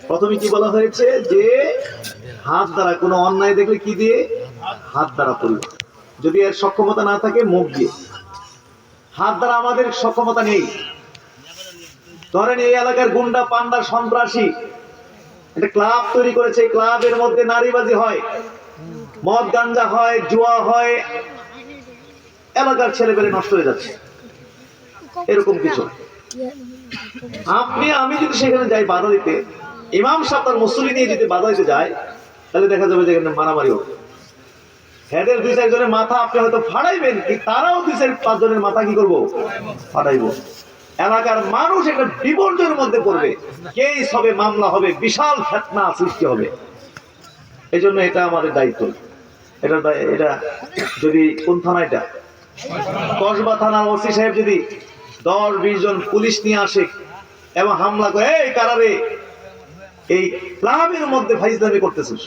প্রথমে কি বলা হয়েছে যে হাত দ্বারা কোনো অন্যায় দেখলে কি দিয়ে? হাত দ্বারা পরিবার। যদি এর সক্ষমতা না থাকে মুখ দিয়ে। হাত দ্বারা আমাদের সক্ষমতা নেই। ধরেন এই এলাকার গুন্ডা পান্ডা সন্ত্রাসী একটা ক্লাব তৈরি করেছে, ক্লাবের মধ্যে নারীবাজি হয়, মদ গাঞ্জা হয়, জুয়া হয়, এলাকার ছেলেপেলে নষ্ট হয়ে যাচ্ছে, এরকম কিছু। আমি যদি সেখানে যাই বাধা দিতে, ইমাম সাহেব তার মুসল্লি নিয়ে যদি বাধা দিতে যায়, তাহলে দেখা যাবে যে এখানে মারামারি হবে। হেদের 2-4 জনের মাথা আপনি হয়তো ফাড়াইবেন, কি তারাও 2-4-5 জনের মাথা কি করবো? ফাড়াইবো। এলাকার মানুষ একটা বিপর্যয়ের মধ্যে পড়বে, কেস হবে, মামলা হবে, বিশাল ফিতনা সৃষ্টি হবে। এই জন্য এটা আমাদের দায়িত্ব। এটা যদি কোন থানা, এটা কসবা থানার ওসি সাহেব যদি 10-20 জন পুলিশ নিয়ে আসে এবং হামলা করে, এই কারারে এই ক্লাবের মধ্যে ফাইজলামি করতেছিস,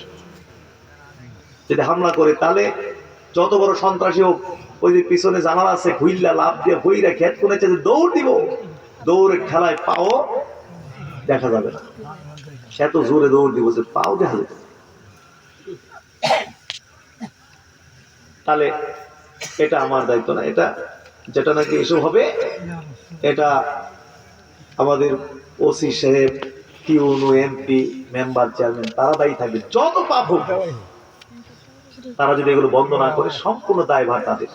যদি হামলা করে, তাহলে যত বড় সন্ত্রাসী হোক, ওই যে পিছনে জানালা আছে, ঘুইল্লা লাভ দিয়ে বইরা খেত করেছে, দৌড় দিব, দৌড়ে খেলায় পাও দেখা যাবে না, সে তো জোরে দৌড় দিব যে পাও দেখা যেত। তাহলে এটা আমার দায়িত্ব না। এটা যেটা নাকি এসব হবে, এটা আমাদের ওসি সাহেব, টিউনো, এমপি, মেম্বার, চেয়ারম্যান, তারা দায়ী থাকবে। যত পাপ হোক, তারা যদি এগুলো বন্ধ না করে, সম্পূর্ণ দায়ভার তাদের।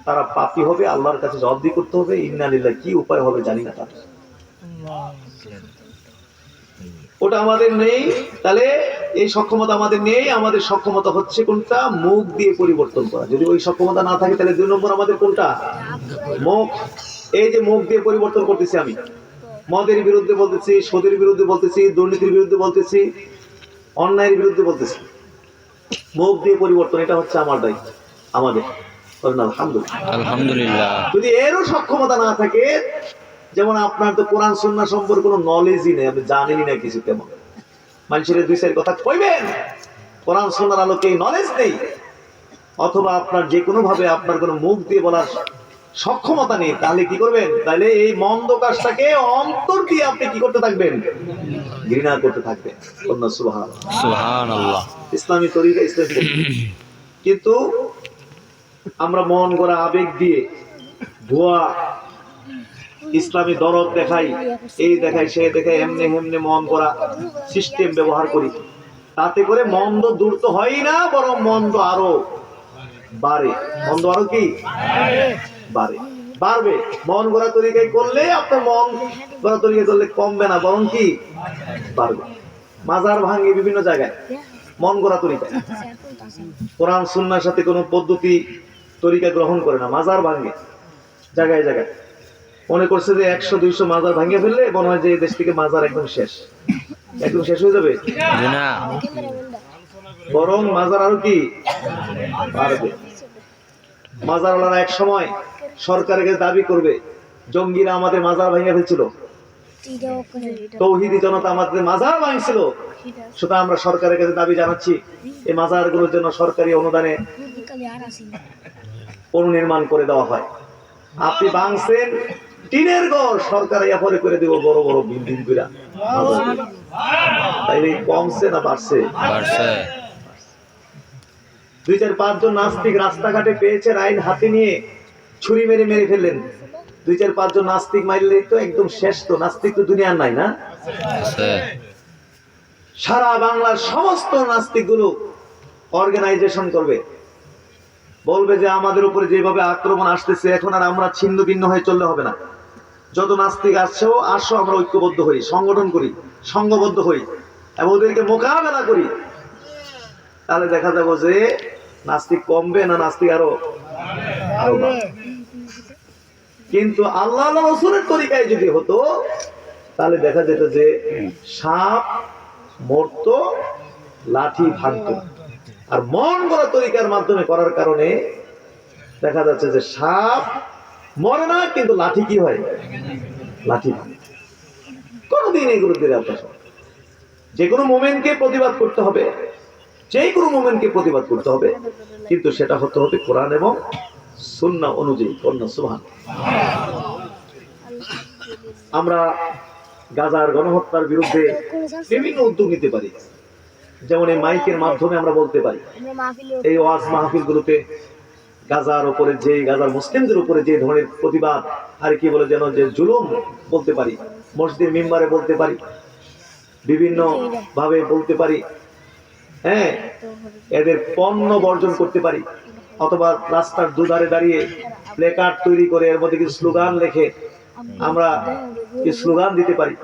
তারা পাপী হবে, আল্লাহর কাছে জবাবদিহি করতে হবে। ইন্না লিল্লাহ, কি উপায় হবে জানি না তাদের, ওটা আমাদের নেই। তাহলে এই সক্ষমতা আমাদের নেই। আমাদের সক্ষমতা হচ্ছে কোনটা? মুখ দিয়ে পরিবর্তন করা। যদি ওই সক্ষমতা না থাকে, তাহলে 2 নম্বর আমাদের কোনটা? মুখ। এই যে মুখ দিয়ে পরিবর্তন করতেছি, আমি মদের বিরুদ্ধে বলতেছি, সুদের বিরুদ্ধে বলতেছি, দুর্নীতির বিরুদ্ধে বলতেছি, অন্যায়ের বিরুদ্ধে বলতেছি। মুখ দিয়ে পরিবর্তন, এটা হচ্ছে আমার দায়িত্ব, আমাদের। আলহামদুলিল্লাহ। যদি এরও সক্ষমতা না থাকে, যেমন আপনার তো কোরআন সুন্নাহ সম্পর্কে কোনো নলেজই নেই, আপনি জানেনই না কিছু, তেমন মানুষের 2-4 কথা কইবেন, কোরআন সুন্নাহর আলোকে নলেজ নেই, অথবা আপনার যে কোনো ভাবে আপনার কোনো মুখ দিয়ে বলার সক্ষমতা নেই, তাহলে কি করবেন? তাহলে এই মন্দ কাজটাকে অন্তর দিয়ে আপনি কি করতে থাকবেন? ঘৃণা করতে থাকবেন। সুবহানাল্লাহ। ইসলামী তরিকা, ইসলামী তরিকা। কিন্তু আমরা মন গড়া আবেগ দিয়ে ভুয়া ইসলামী দরদ দেখাই, এই দেখাই, সে দেখাই, এমনি হেমনে মন গড়া সিস্টেম ব্যবহার করি। তাতে করে মন্দ দূর তো হয় না, বরং মন্দ আরো বাড়ে। মন্দ আরো কি বাড়ে, বাড়বে। মন গড়া তরিকায় করলে, আপনার মন গড়া তরিকা করলে কমবে না, বরং কি বাড়বে। মাজার ভাঙে বিভিন্ন জায়গায় মন গড়া তরিকা, কোরআন সুন্নাহর সাথে কোনো পদ্ধতি তরিকা গ্রহণ করে না, মাজার ভাঙে জায়গায় জায়গায়। মনে করছে যে 100-200 মাজার ভাঙে ফেললে মনে হয় যে এই দেশ থেকে মাজার একদম শেষ, একদম শেষ হয়ে যাবে না, বরং মাজার আরো কি বাড়বে। মাজারওয়ালারা এক সময় সরকারের কাছে দাবি করবে, জঙ্গিরা আমাদের মাজার ভেঙে ফেলছিল, তৌহিদি জনতা আমাদের মাজার ভাঙছিল, সুতরাং আমরা সরকারের কাছে দাবি জানাচ্ছি, এই মাজারগুলোর জন্য সরকারি অনুদানে পুনর্নির্মাণ করে দেওয়া হয়। আপনি ভাঙছেন টিনের ঘর, সরকার এফরে করে দেব বড় বড় বিল্ডিং কইরা। তাইলে কমছে না বাড়ছে? বাড়ছে। 2-4-5 জন নাস্তিক রাস্তাঘাটে পেয়েছেন, আইন হাতে নিয়ে ছুরি মেরে মেরে ফেললেন। 2-4-5 জন নাস্তিক মারলে তো একদম শেষ। তো নাস্তিক তো দুনিয়ার নাই না, সারা বাংলার সমস্ত নাস্তিক গুলো অর্গানাইজেশন করবে, বলবে যে আমাদের উপরে যেভাবে আক্রমণ আসতেছে, এখন আর আমরা ছিন্ন ভিন্ন হয়ে চললে হবে না। যত নাস্তিক আসো, আমরা ঐক্যবদ্ধ হই, সংগঠন করি, সংঘবদ্ধ হই এবং ওদেরকে মোকাবেলা করি। তাহলে দেখা যাবো যে নাস্তিক কমবে না নাস্তিক আরো বাড়বে। কিন্তু আল্লাহ রাসূলের তরিকায় যদি হতো, তাহলে দেখা যেত যে সাপ মরতো, লাঠি ভাঙতো। আর মন গড়া তরিকার মাধ্যমে করার কারণে দেখা যাচ্ছে যে সাপ মরে না, কিন্তু লাঠি কি হয়? লাঠি ভাঙে। কোনদিন এগুলো দিয়ে আপনার যে কোনো মোমেন্টকে প্রতিবাদ করতে হবে, যে কোনো মোমেন্টকে প্রতিবাদ করতে হবে, কিন্তু সেটা হতে হবে কোরআন এবং সুন্নাহ অনুযায়ী। সুবহান। আমরা গাজার গণহত্যার বিরুদ্ধে বিভিন্ন উদ্যোগ নিতে পারি। যেমন এই মাইকের মাধ্যমে আমরা বলতে পারি, এই ওয়াজ মাহফিলগুলোতে গাজার উপরে গাজার মুসলিমদের উপরে যে ধরনের প্রতিবাদ আর কি বলে যেন যে জুলুম বলতে পারি, মসজিদের মিম্বারে বলতে পারি, বিভিন্ন ভাবে বলতে পারি, হ্যাঁ, এদের পণ্য বর্জন করতে পারি, অথবা রাস্তার দুধারে দাঁড়িয়ে প্লেকার্ড তৈরি করে এর মধ্যে কিছু স্লোগান লিখে আমরা কিছু স্লোগান দিতে পারি,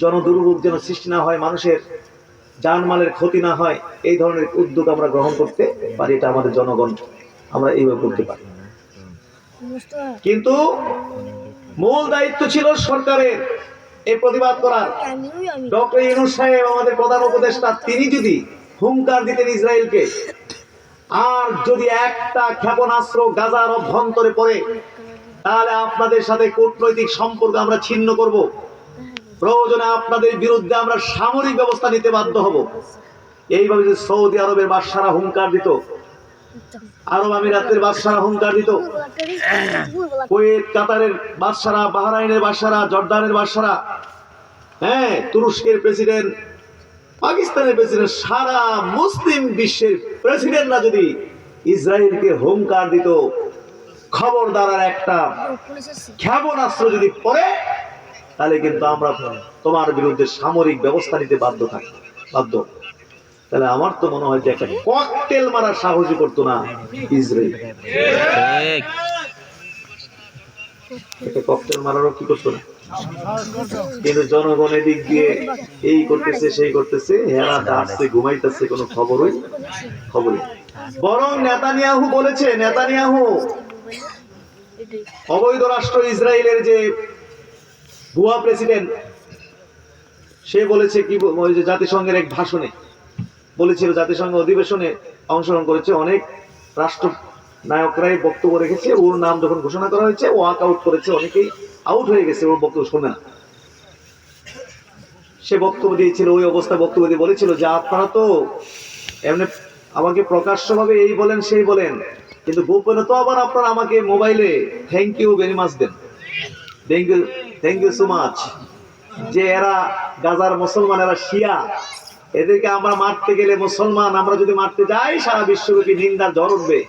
জনদুর্ভোগ যেন সৃষ্টি না হয়, মানুষের জানমালের ক্ষতি না হয়, এই ধরনের উদ্যোগ আমরা গ্রহণ করতে পারি। এটা আমাদের জনগণ আমরা এইভাবে করতে পারি। কিন্তু মূল দায়িত্ব ছিল সরকারের এই প্রতিবাদ করার। ডক্টর ইউনূস সাহেব আমাদের প্রধান উপদেষ্টা, তিনি যদি হুঙ্কার দিতেন ইসরায়েলকে, আর যদি একটা ক্ষেপণাস্ত্র গাজার অভ্যন্তরে পড়ে, তাহলে আপনাদের সাথে কূটনৈতিক সম্পর্ক আমরা ছিন্ন করব, প্রয়োজনে আপনাদের বিরুদ্ধে আমরা সামরিক ব্যবস্থা নিতে বাধ্য হব। এইভাবে যে সৌদি আরবের বাদশারা হুঙ্কার দিত, আরব আমিরাতের বাদশারা হুঙ্কার দিত, কুয়েত কাতারের বাদশারা, বাহরাইনের বাদশারা, জর্দানের বাদশারা, হ্যাঁ, তুরস্কের প্রেসিডেন্ট, পাকিস্তানের প্রেসিডেন্ট, সারা মুসলিম বিশ্বের প্রেসিডেন্টরা যদি ইসরায়েলকে হুঙ্কার দিত, খবরদার একটা ক্ষেপণাস্ত্র যদি পড়ে, তাহলে কিন্তু আমরা তোমার বিরুদ্ধে সামরিক ব্যবস্থা নিতে বাধ্য। তাহলে আমার তো মনে হয় যে একটা ককটেল মারার সাহসই করতো না ইসরায়েল, একটা ককটেল মারারও কি করতো না। কিন্তু জনগণের দিক দিয়ে এই করতেছে সেই করতেছে, হেরা আসছে ঘুমাইতেছে, কোনো খবরই। বরং নেতানিয়াহু বলেছে, নেতানিয়াহু অবৈধ রাষ্ট্র ইসরায়েলের যে ভুয়া প্রেসিডেন্ট, সে বলেছে কি, ওই যে জাতিসংঘের এক ভাষণে বলেছিল, জাতিসংঘ অধিবেশনে অংশগ্রহণ করেছে, অনেক রাষ্ট্র নায়করাই বক্তব্য রেখেছে, ওর নাম যখন ঘোষণা করা হয়েছে ওয়াক আউট করেছে, অনেকেই আউট হয়ে গেছে, ওর বক্তব্য শোনে না। সে বক্তব্য দিয়েছিল, ওই অবস্থা বক্তব্য দিয়ে বলেছিল যে আপনারা তো এমনি আমাকে প্রকাশ্যভাবে এই বলেন সেই বলেন, কিন্তু গোপনে তো আবার আপনারা আমাকে মোবাইলে থ্যাংক ইউ ভেরি মাচ দেন, থ্যাংক ইউ সো মাচ, যে এরা গাজার মুসলমান, এরা শিয়া, এদেরকে আমরা মারতে গেলে, মুসলমান আমরা যদি মারতে যাই, সারা বিশ্বব্যাপী নিন্দার ঝড় উঠবে,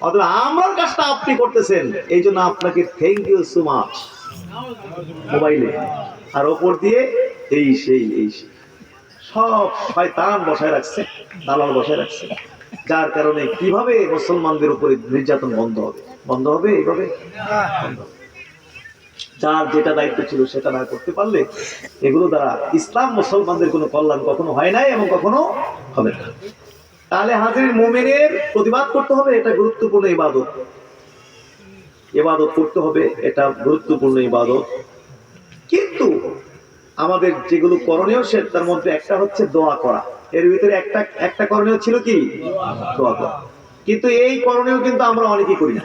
অথবা আমার কাজটা আপনি করতেছেন, এই জন্য আপনাকে থ্যাংক ইউ সো মাচ মোবাইলে, আর ওপর দিয়ে এই সেই সব শয়তান বসায় রাখছে, দালাল বসায় রাখছে, যার কারণে কিভাবে মুসলমানদের উপরে নির্যাতন বন্ধ হবে এইভাবে। যার যেটা দায়িত্ব ছিল সেটা না করতে পারলে এগুলো দ্বারা ইসলাম মুসলমানদের কোনো কল্যাণ কখনো হয় নাই এবং কখনো হবে না। তাহলে হাজির মুমিনের প্রতিবাদ করতে হবে, এটা গুরুত্বপূর্ণ ইবাদত করতে হবে, এটা গুরুত্বপূর্ণ ইবাদত। কিন্তু আমাদের যেগুলো করণীয় তার মধ্যে একটা হচ্ছে দোয়া করা, এর ভিতরে একটা করণীয় ছিল কি, দোয়া করা। কিন্তু এই করণীয় কিন্তু আমরা অনেকেই করি না,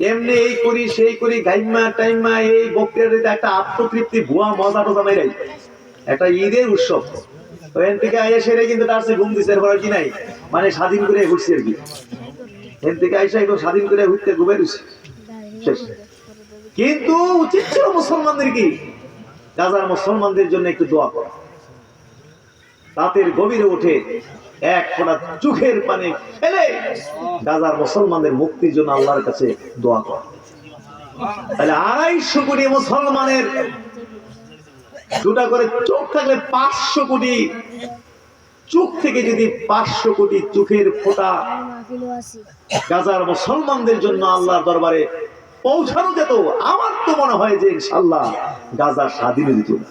এমনি এই করি সেই করি, গাইমা টাইমা, এই বক্তৃতা একটা আত্মতৃপ্তি, ভুয়া মজা টজা মেরাই, একটা ঈদের উৎসব, ওখান থেকে আইসা সেরে কিন্তু তার সে ঘুম দিচ্ছে, এরপর কি নাই, মানে স্বাধীন করে ঘুরছি আর কি, এখান থেকে আইসা একদম স্বাধীন করে ঘুরতে ঘুমে দিচ্ছে। কিন্তু উচিত ছিল মুসলমানদের কি, গাজার মুসলমানদের জন্য একটু দোয়া করা, রাতের গভীরে উঠে এক ফোঁটা চোখের পানি ফেলে গাজার মুসলমানদের মুক্তির জন্য আল্লাহর কাছে দোয়া করা। তাহলে 250 কোটি মুসলমানের দুটা করে চোখ থাকলে 500 কোটি চোখ থেকে যদি 500 কোটি চোখের ফোঁটা গাজার মুসলমানদের জন্য আল্লাহর দরবারে পৌঁছানো যেত, আমার তো মনে হয় যে ইনশাআল্লাহ গাজা স্বাধীন হয়ে যেত।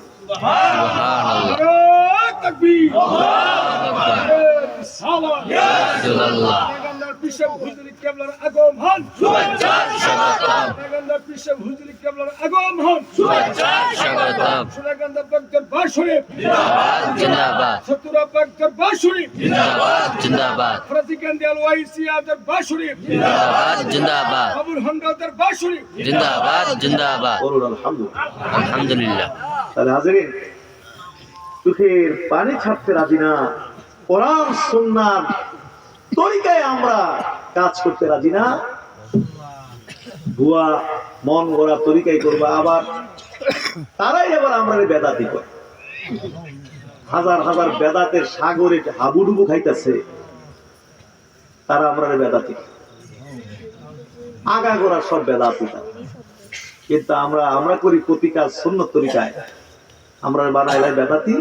আলহামদুলিল্লাহ। চোখের পানি ছাড়তে রাজি না, কোরআন সুন্নাহর তরিকায় আমরা কাজ করতে রাজি না, ভুয়া মন গড়া তরিকায় করবা। আবার তারাই এবার আমরা বেদাতি করে হাজার হাজার বেদাতের সাগরে হাবুডুবু খাইতেছে, তারা আমরা বেদাতি আগাগোড়া সব বেদাতি। কিন্তু আমরা করি প্রতিকা সুন্নত তরিকায়, আমরা বানাইলাই বেদাতি,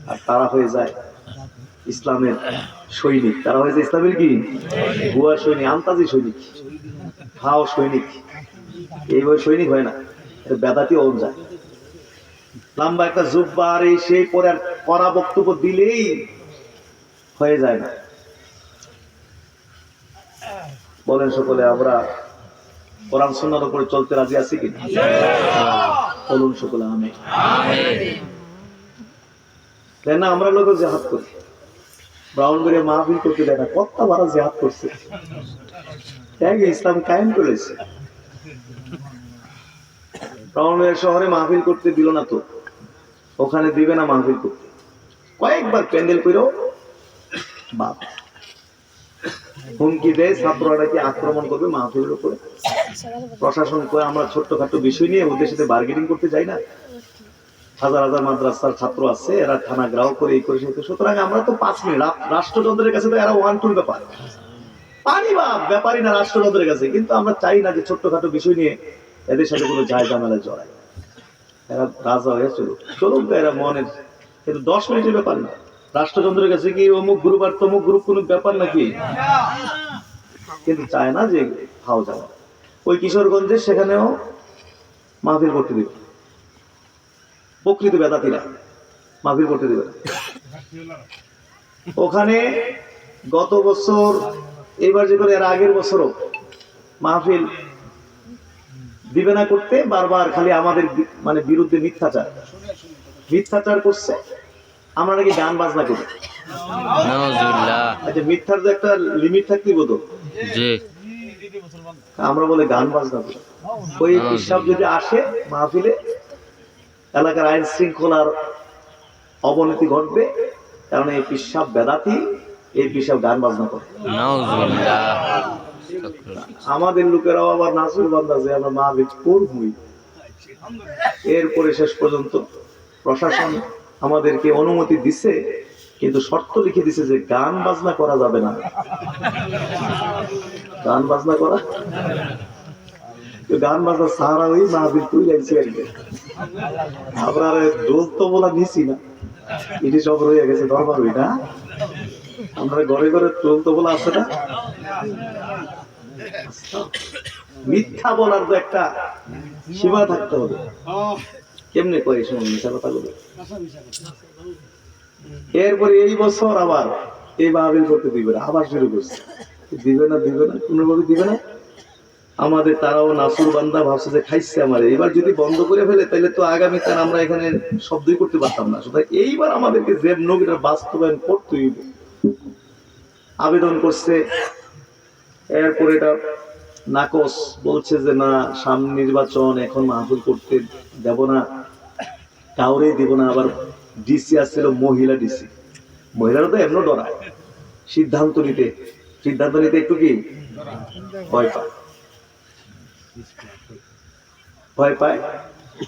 আর তারা হয়ে যায় ইসলামের সৈনিক। তারা হয়ে যায় ইসলামের কি ভুয়া সৈনিক, আন্তাজি সৈনিক, হাও সৈনিক। এইভাবে সৈনিক হয় না, বেদাতি ওন যায়। লম্বা একটা জুব্বা আর এই সেই পরে আর কড়া বক্তব্য দিলেই হয়ে যায় না। বলেন সকলে আমরা কোরআন সুন্নাহর উপরে চলতে রাজি আছি কি? বলুন সকলে আমিন। না আমরা লোক জিহাদ করি, ব্রাউনবাড়িয়া মাহফিল করতে দেয় না, কত বড় জিহাদ করছে, ইসলাম কায়েম করেছে। ব্রাউনবাড়িয়া শহরে মাহফিল করতে দিল না, তো ওখানে দিবে না মাহফিল করতে, কয়েকবার প্যান্ডেল করেও বাপ হুমকি দেয় ছাত্ররা নাকি আক্রমণ করবে মাহফিলের উপরে। প্রশাসন করে আমরা ছোট্টখাটো বিষয় নিয়ে ওদের সাথে বার্গেনিং করতে যাই না। হাজার হাজার মাদ্রাসার ছাত্র আছে, এরা থানা গ্রাহ করে এই করে সেই। সুতরাং আমরা তো 5 মিনিট, রাষ্ট্রযন্ত্রের কাছে তো এরা ওয়ান টুর ব্যাপার, পানি বা ব্যাপারই না রাষ্ট্রযন্ত্রের কাছে। কিন্তু আমরা চাই না যে ছোট্টখাটো বিষয় নিয়ে এদের সাথে কোনো যায় ঝামেলায় জড়ায়। এরা রাজা হয়ে চলুক এরা মনের, কিন্তু 10 মিনিটের ব্যাপার না। রাষ্ট্রযন্ত্রের কাছে কি অমুক গ্রুপ আর তমুক গ্রুপ কোনো ব্যাপার নাকি? কিন্তু চায় না যে হাও যাওয়া। ওই কিশোরগঞ্জে সেখানেও মাহফিল করতে দিবে, প্রকৃত বেদাতিরা মাহফিল করতে দিবে। ওখানে গত বছর, এইবার যে করে এর আগের বছরও মাহফিল দিবে না করতে, বারবার খালি আমাদের মানে বিরুদ্ধে মিথ্যাচার করছে। আমরা নাকি গান বাজনা করি। আচ্ছা, মিথ্যার যে একটা লিমিট থাকতে বোধ, আমরা বলে গান বাজনা করি। ওই হিসাব যদি আসে মাহফিলে, এলাকার আইন শৃঙ্খলার অবনতি ঘটবে, কারণ এই পিসাব বেদাতি, এই পিসাব গান বাজনা করে। আমাদের লোকেরাও আবার নাসুর বান্দা যে আমরা মাহফিল করবই। এরপরে শেষ পর্যন্ত প্রশাসন আমাদেরকে অনুমতি দিছে, কিন্তু শর্ত লিখে দিছে যে গান বাজনা করা যাবে না। গান বাজনা করা, গান বাজনা সারা ওই মাহফিল তুই লাগছি আর কি। আমরা দোল তো বলা নিছি না, এটি সব রয়ে গেছে দরবার ওই না। আমরা ঘরে ঘরে দোল তো বলা আছে না। মিথ্যা বলার তো একটা সীমা থাকতে হবে। কেমনে কয় সময় মিথ্যা কথা বলে। এরপরে এই বছর আবার এই মাহফিল করতে দিবে না, আবার শুরু করছে। দিবে না কোনোভাবে দিবে না। আমাদের তারাও নাসুর বান্দা ভাবছে যে খাইছে আমার, এবার যদি বন্ধ করে ফেলে তাহলে তো আগামীকাল আমরা এখানে শব্দই করতে পারতাম না। সুতরাং এইবার আমাদেরকে যে নবীরা বাস্তবায়ন করতেই আবেদন করছে। এরপরে এটা নাকচ বলছে যে না, সামনে নির্বাচন, এখন মাহফিল করতে দেব না, কাউরেই দিব না। আবার ডিসি আসছিল, মহিলা ডিসি, মহিলারা তো এমন ডরায় সিদ্ধান্ত নিতে একটু কি ভয় পায়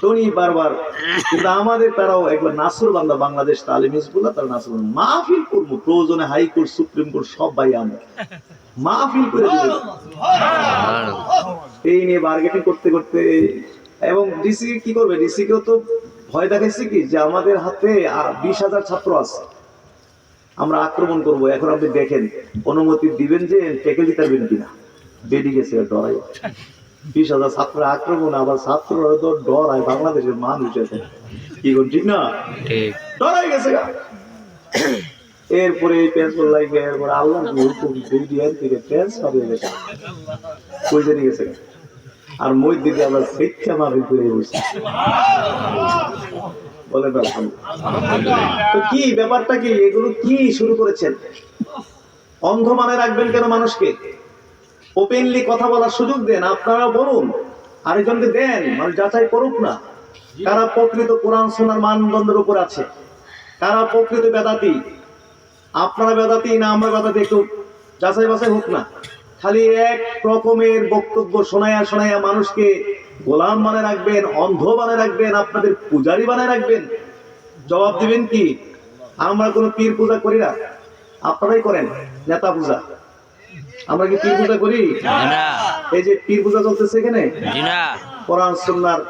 তনি বারবার। কিন্তু আমাদের তারাও একবার নাসুর বান্দা, বাংলাদেশ তালিম হিজবুল্লাহ, তারা নাসুর মাহফিল করবো, প্রয়োজনে হাইকোর্ট সুপ্রিম কোর্ট সব ভাই আমরা মাহফিল করে দেব। এই নিয়ে বার্গেটিং করতে করতে, এবং ডিসি কি করবে, ডিসি কেও তো ভয় দেখাইছে কি যে আমাদের হাতে 20,000 ছাত্র আছে, আমরা আক্রমণ করব। এখন আপনি দেখেন অনুমতি দিবেন যে টেকে দিতে পারবেন কিনা, বেরিয়ে গেছে ডরাই। 20,000 ছাত্র আক্রমণ, আবার ছাত্ররা তো ডরায়, বাংলাদেশের মানুষ আছে কি কোন ঠিক না, ডরাই গেছে। এরপরে পেন্সিল লাগে, এরপরে আল্লাহ হুকুম বিডিআর থেকে ট্রান্সফার হয়ে গেছে, কই জানি গেছে। আর মই দিদি আবার শিক্ষা মাহফিল করে বসে। বলেন আলহামদুলিল্লাহ। তো কি ব্যাপারটা কি, এগুলো কি শুরু করেছেন? অন্ধ মানে রাখবেন কেন মানুষকে? ওপেনলি কথা বলার সুযোগ দেন, আপনারা বলুন, আরেকজনকে দেন, মানে যাচাই করুক না কারা প্রকৃত কোরআন সুন্নাহর মানদণ্ডের উপর আছে, কারা প্রকৃত বেদাতি। আপনারা বেদাতি না আমরা বেদাতি, একটু যাচাই বাছাই হোক না। খালি এক রকমের বক্তব্য শোনায়া মানুষকে গোলাম বানায় রাখবেন, অন্ধ বানায় রাখবেন, আপনাদের পূজারি বানায় রাখবেন? জবাব দিবেন কি? আমরা কোনো পীর পূজা করি না, আপনারাই করেন নেতা পূজা। আমরা কি পীর পূজা করি? এই যে পীর পূজা চলতেছে এখানে, কোরআন সুন্নাহর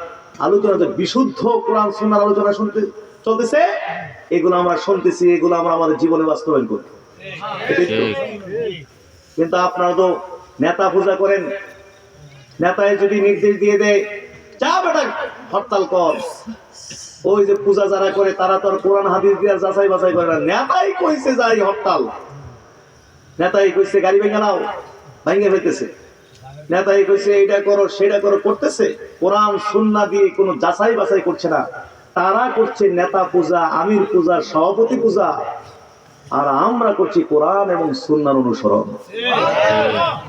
আলোচনা, বিশুদ্ধ কোরআন সুন্নাহর আলোচনা শুনতে চলতেছে, এগুলো আমরা শুনতেছি, এগুলো আমরা আমাদের জীবনে বাস্তবায়ন করি। কিন্তু আপনারা তো নেতা পূজা করেন। নেতায় যদি নির্দেশ দিয়ে দেয় যা বেটা হরতাল কর, ওই যে পূজা যারা করে তারা তো আর কোরআন হাদিস দিয়ে যাচাই বাছাই করে না। নেতাই কইছে যাই হরতাল, নেতাই কইছে গাড়ি ভেঙে নাও, ভেঙে ফেলতেছে, নেতাই কইছে এইটা করো সেটা করো, করতেছে। কোরআন সুন্নাহ দিয়ে কোনো যাচাই বাছাই করছে না। তারা করছে নেতা পূজা, আমির পূজা, সভাপতি পূজা, আর আমরা করছি কোরআন এবং সুন্নাহর অনুসরণ।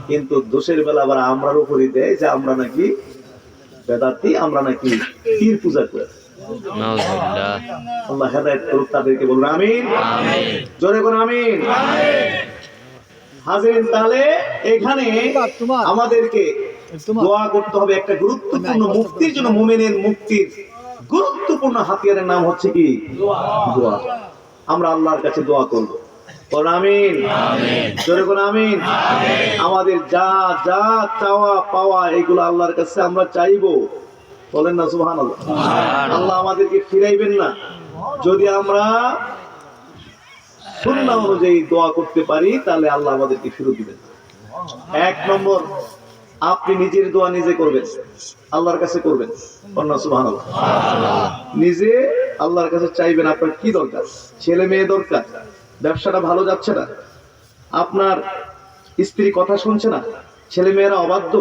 কিন্তু দোষের বেলা আবার আমরার উপরই দেয় যে আমরা নাকি বেদাতি, আমরা নাকি পীর পূজা করি। আল্লাহ হেদায়েত করুক তাদেরকে, বলুন আমিন। জোরে বলুন আমিন। হাজিরিন, তাহলে এখানে আমাদেরকে দোয়া করতে হবে। একটা গুরুত্বপূর্ণ মুক্তির জন্য, মুমিনের মুক্তির গুরুত্বপূর্ণ হাতিয়ারের নাম হচ্ছে কি? দোয়া। আমরা আল্লাহর কাছে দোয়া করব, বলুন আমিন। জোরে বলুন আমিন। আমাদের যা যা চাওয়া পাওয়া এগুলো আল্লাহর কাছে আমরা চাইবো, বলেন না সুবহানাল্লাহ। আল্লাহ আমাদেরকে ফিরাইবেন না যদি আমরা সুন্নাহ অনুযায়ী দোয়া করতে পারি, তাহলে আল্লাহ আমাদেরকে ফিরত দিবেন। এক নম্বর, আপনি নিজের দোয়া নিজে করবেন, আল্লাহর কাছে করবেন, সুবহানাল্লাহ। নিজে আল্লাহর কাছে চাইবেন আপনার কি দরকার। ছেলে মেয়ে দরকার, ব্যবসাটা ভালো যাচ্ছে না, আপনার স্ত্রী কথা শুনছে না, ছেলে মেয়েরা অবাধ্য,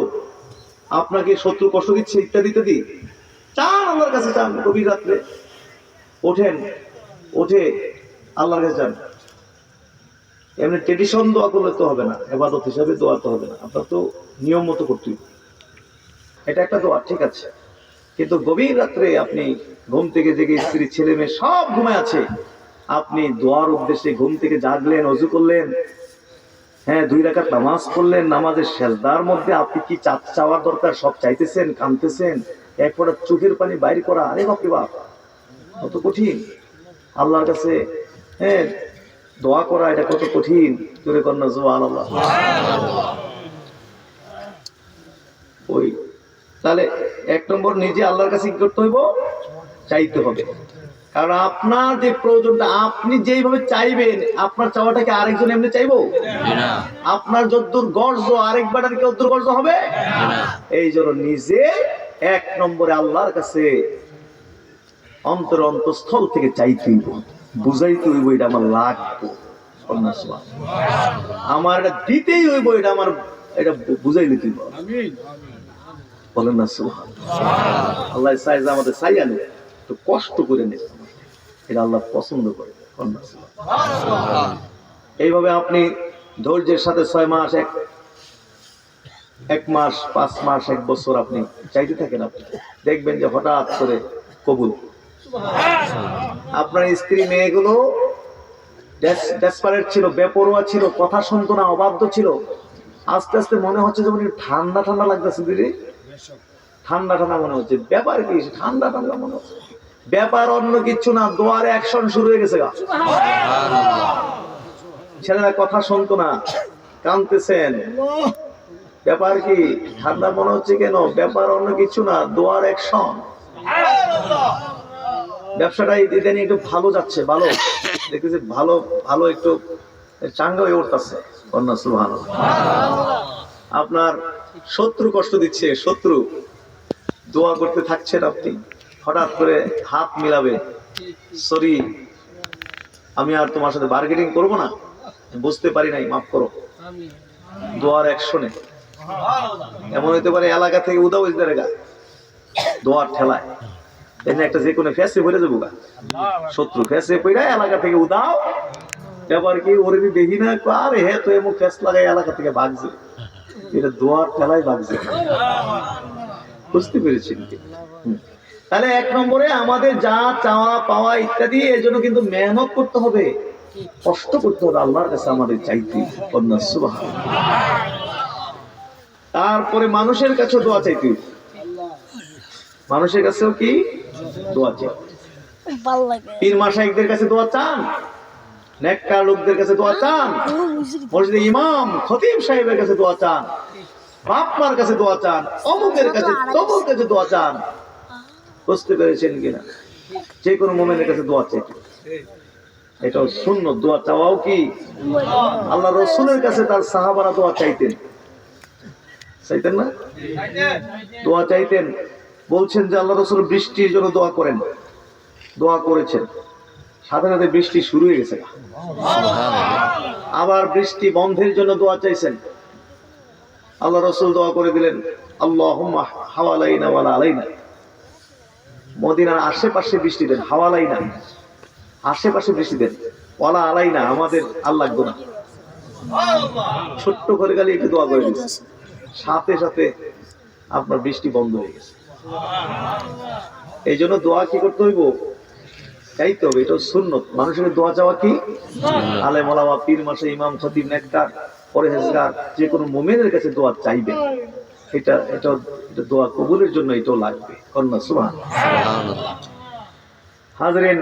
আপনাকে শত্রু কষ্ট দিচ্ছে, ইত্যাদি ইত্যাদি। চান আল্লাহর কাছে, চান। গভীর রাত্রে ওঠেন, উঠে আল্লাহর কাছে চান। এমনি ট্রেডিশন দোয়া করলে তো হবে না, ইবাদত হিসাবে দোয়া তো হবে না, আপনার তো নিয়ম মতো করতে হবে। এটা একটা দোয়া, ঠিক আছে। কিন্তু গভীর রাত্রে আপনি ঘুম থেকে জেগে, স্ত্রী ছেলে মেয়ে সব ঘুমায় আছে, আপনি দোয়ার উদ্দেশ্যে ঘুম থেকে জাগলেন, ওযু করলেন, হ্যাঁ 2 রাকাত নামাজ পড়লেন, নামাজের সেজদার মধ্যে আপনি কি চাওয়ার দরকার সব চাইতেছেন, কাঁদতেছেন, এক ফোঁটা চোখের পানি বাইর করা, আরে বাপ রে বাপ, কত কঠিন আল্লাহর কাছে হ্যাঁ দোয়া করা, এটা কত কঠিন। জোরে কন্যা সুবহানাল্লাহ। ওই তাহলে 1 নম্বর, নিজে আল্লাহর কাছে কি করতে হইব? চাইতে হবে। কারণ আপনার যে প্রয়োজনটা, আপনি যেইভাবে চাইবেন, আপনার চাওয়াটাকে আরেকজন এমনি চাইবো না। আপনার যদ্দূর গর্জ আরেকবার আর কি অদ্দূর গর্জ হবে না। এই জন্য নিজে 1 নম্বরে আল্লাহর কাছে অন্তরস্থল থেকে চাইতে হইব, বুঝাইতে হইব এটা আমার লাগবে, আমার এটা দিতেই হইব, এটা আমার, এটা বুঝাই দিতে হইব। বলেন না সুবহানাল্লাহ। আল্লাহ চাই যে আমাদের চাই আনে তো কষ্ট করে নেই, এটা আল্লাহ পছন্দ করে। এইভাবে আপনি ধৈর্যের সাথে 6 মাস, 1 মাস, 5 মাস, 1 বছর আপনি চাইতে থাকেন, আপনি দেখবেন যে হঠাৎ করে কবুল। আপনার স্ত্রী মেয়েগুলো ডেসপারেট ছিল, বেপরোয়া ছিল, কথা শুনতো না, অবাধ্য ছিল। আস্তে আস্তে মনে হচ্ছে যেমন ঠান্ডা ঠান্ডা লাগতেছে, দিদি ঠান্ডা ঠান্ডা মনে হচ্ছে। ব্যাপার কি? ঠান্ডা ঠান্ডা মনে হচ্ছে। ব্যাপার অন্য কিছু না, দোয়ারে অ্যাকশন শুরু হয়ে গেছে। ছেলেরা কথা শুনতো না, কাঁদতেছেন। ব্যাপার কি? ঠান্ডা মনে হচ্ছে কেন? ব্যাপার অন্য কিছু না, দোয়ার অ্যাকশন। ব্যবসাটা ইদানিং একটু ভালো যাচ্ছে, ভালো দেখতেছি, ভালো ভালো একটু চাঙ্গা হয়ে উঠতেছে। সুবহানাল্লাহ। আপনার শত্রু কষ্ট দিচ্ছে, শত্রু দোয়া করতে থাকছেন, আপনি হঠাৎ করে হাত মিলাবে, সরি আমি আর তোমার সাথে বার্গেনিং করবো না, বুঝতে পারি নাই, মাফ করো। দোয়ার অ্যাকশনে এমন হইতে পারে এলাকা থেকে উদাও ইসদারেগা, দোয়ার ঠেলায় এনে একটা যে কোনো ফেসে ভরে যাবো গা, শত্রু ফেসে পড়া এলাকা থেকে উদাও। ব্যাপার কি? ওরে দেখি না, আরে হে তো এমন ফেস লাগাই এলাকা থেকে ভাগছে, এটা দোয়ার ঠেলায় ভাগছে। বুঝতে পেরেছেন কি? তাহলে 1 নম্বরে আমাদের যা চাওয়া পাওয়া ইত্যাদি, এর জন্য কিন্তু মেহনত করতে হবে, কষ্ট করতে হবে, আল্লাহর কাছে আমাদের চাইতে। সুবহানাল্লাহ। তারপরে মানুষের কাছে দোয়া চাইতে হবে। মানুষের কাছেও কি দোয়া চাই। পীর মাশাইখদের কাছে দোয়া চান, নেককার লোকদের কাছে দোয়া চান, মসজিদে ইমাম খতিব সাহেবের কাছে দোয়া চান, বাপমার কাছে দোয়া চান, অমুকের কাছে তমুকের কাছে দোয়া চান। বুঝতে পেরেছেন কিনা? যে কোনো মুমিনের কাছে দোয়া চাইতে, এটাও সুন্নাত। দোয়া চাওয়াও কি? আল্লাহ রাসূলের কাছে তার সাহাবারা দোয়া চাইতেন, চাইতেন না? দোয়া চাইতেন। বলছেন যে আল্লাহ রাসূল বৃষ্টির জন্য দোয়া করেন, দোয়া করেছেন, সাথে সাথে বৃষ্টি শুরু হয়ে গেছে। আবার বৃষ্টি বন্ধের জন্য দোয়া চাইছেন, আল্লাহ রাসূল দোয়া করে দিলেন, আল্লাহুম্মা হাওয়ালাইনা ওয়ালা আলাইনা। মদিনার আশেপাশে বৃষ্টি দেন, হাওয়ালাইনা আশেপাশে বৃষ্টি দেন, ওয়ালা আলাইনা আমাদের আল্লাহ গুনাহ। ছোট্ট করে গালি একটু দোয়া করে দিয়েছে, সাথে সাথে আপনার বৃষ্টি বন্ধ হয়ে গেছে। এই জন্য দোয়া কি করতে হইব? চাইতে হবে, এটা সুন্নত। মানুষের দোয়া চাওয়া কি? আলেম ওলামা, পীর মাশাইখ, ইমাম খতিব, নেককার, পরহেজগার, যে কোনো মুমিনের কাছে দোয়া চাইবেন। এটা এটা দোয়া কবুলের জন্য এটাও লাগবে। কন্যা সুবহানাল্লাহ। হাজরিন,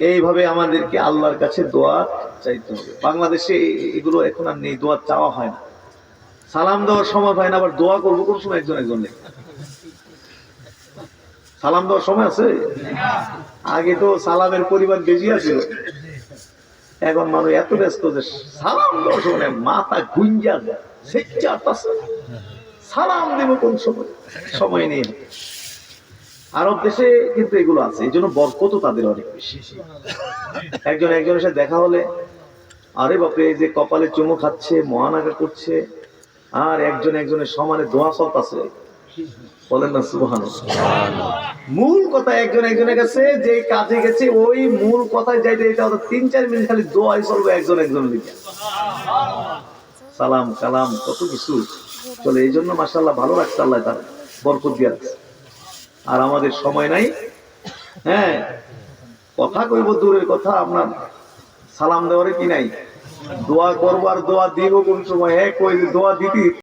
এইভাবে আমাদেরকে আল্লাহর কাছে দোয়া চাইতে হবে। বাংলাদেশে এগুলো এখন আর নেই, দোয়া চাওয়া হয় না, সালাম দেওয়ার সময় হয় না, আবার দোয়া করবো কোন সময় একজন একজন নেই। সালাম দেওয়ার সময় আছে? আগে তো সালামের পরিমাণ বেশি আছিল, এখন মানুষ এত ব্যস্ত যে সালাম দেওয়ার সময় মাথা গুঞ্জা যায়, সালাম দেব কোন সময়, সময় নেই। আরব দেশে কিন্তু এগুলো আছে, এই জন্য বরকতও তাদের অনেক বেশি। একজন একজনের সাথে দেখা হলে আরে বাপরে, এই যে কপালে চুমু খাচ্ছে, মহানাগা করছে, আর একজন একজনের সমানে দোয়া চলতেছে। বলেন না সুবহানাল্লাহ। মূল কথা একজন একজনের কাছে যে কাজে গেছে ওই মূল কথায় যাইতে এটা 3-4 মিনিট খালি দোয়াই চলবে একজন একজনের লিখে, সালাম কালাম কত কিছু চলে। এই জন্য মাশাআল্লাহ ভালো লাগছে, আল্লাহ তার বরকত দিয়ে রাখছে। আর আমাদের সময় নাই, হ্যাঁ, কথা কইব দূরের কথা, আপনার সালাম দেওয়ারে কি নাই, দোয়া করবো আর দোয়া দিব কোন সময়, এক ওই দোয়া দিতে